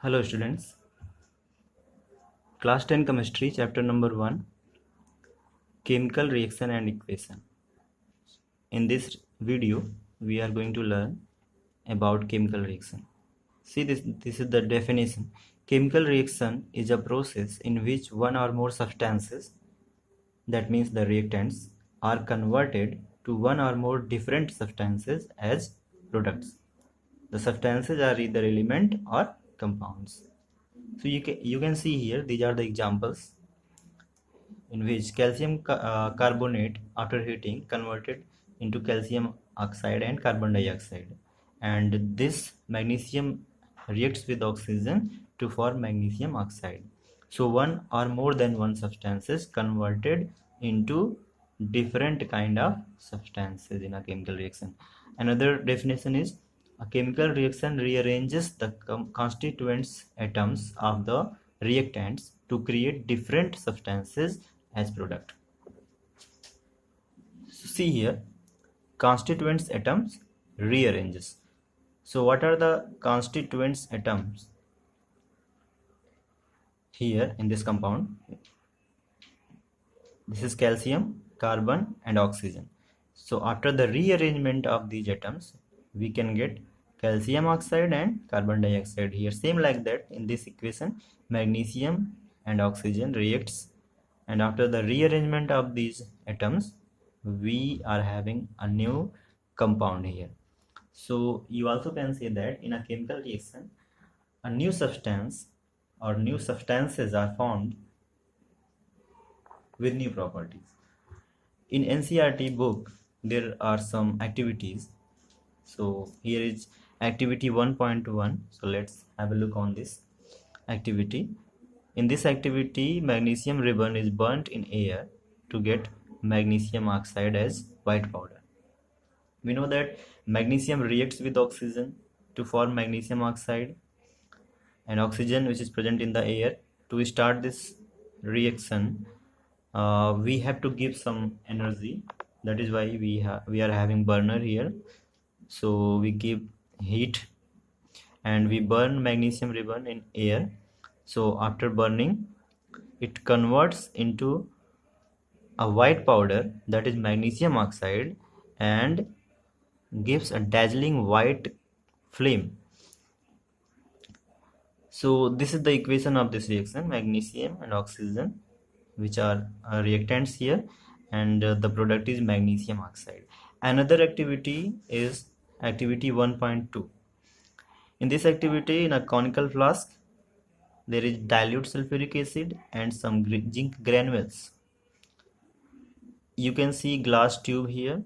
Hello students, class 10 chemistry chapter number 1, chemical reaction and equation. In this video we are going to learn about chemical reaction. See this is the definition. Chemical reaction is a process in which one or more substances, that means the reactants, are converted to one or more different substances as products. The substances are either element or compounds. So you can see here, these are the examples in which calcium carbonate after heating converted into calcium oxide and carbon dioxide, and this magnesium reacts with oxygen to form magnesium oxide. So one or more than one substances converted into different kind of substances in a chemical reaction. Another definition is a chemical reaction rearranges the constituents atoms of the reactants to create different substances as product. So see here, constituents atoms rearranges. So what are the constituents atoms here in this compound? This is calcium, carbon and oxygen. So after the rearrangement of these atoms, we can get calcium oxide and carbon dioxide here. Same like that in this equation, magnesium and oxygen reacts, and after the rearrangement of these atoms, we are having a new compound here. So you also can say that in a chemical reaction, a new substance or new substances are formed with new properties. In NCERT book, there are some activities. So here is activity 1.1. So let's have a look on this activity. In this activity, magnesium ribbon is burnt in air to get magnesium oxide as white powder. We know that magnesium reacts with oxygen to form magnesium oxide, and oxygen which is present in the air. To start this reaction, we have to give some energy. That is why we are having burner here. So we give heat and we burn magnesium ribbon in air. So after burning, it converts into a white powder, that is magnesium oxide, and gives a dazzling white flame. So this is the equation of this reaction, magnesium and oxygen, which are reactants here, and the product is magnesium oxide. Another activity is activity 1.2. In this activity, in a conical flask, there is dilute sulfuric acid and some zinc granules. You can see glass tube here,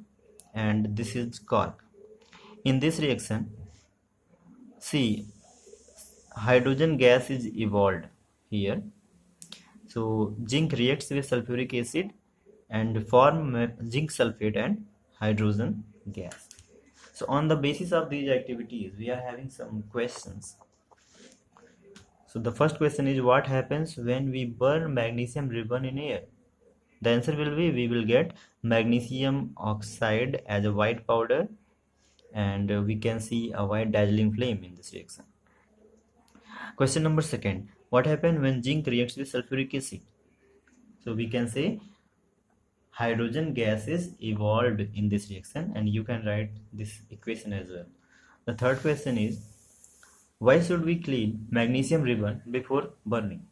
and this is cork. In this reaction, see, hydrogen gas is evolved here. So zinc reacts with sulfuric acid and form zinc sulfate and hydrogen gas. So on the basis of these activities, we are having some questions. So the first question is, what happens when we burn magnesium ribbon in air? The answer will be, we will get magnesium oxide as a white powder, and we can see a white dazzling flame in this reaction. Question number second, what happens when zinc reacts with sulfuric acid? So we can say hydrogen gas is evolved in this reaction, and you can write this equation as well. The third question is, why should we clean magnesium ribbon before burning?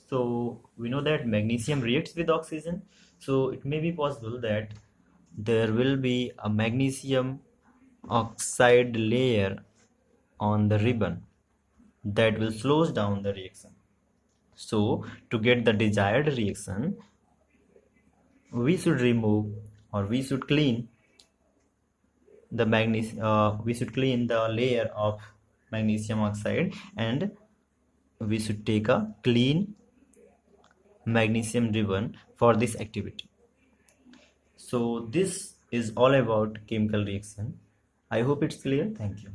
So we know that magnesium reacts with oxygen, so it may be possible that there will be a magnesium oxide layer on the ribbon that will slow down the reaction. So to get the desired reaction, we should remove, or we should clean the layer of magnesium oxide, and we should take a clean magnesium ribbon for this activity. So this is all about chemical reaction. I hope it's clear. Thank you.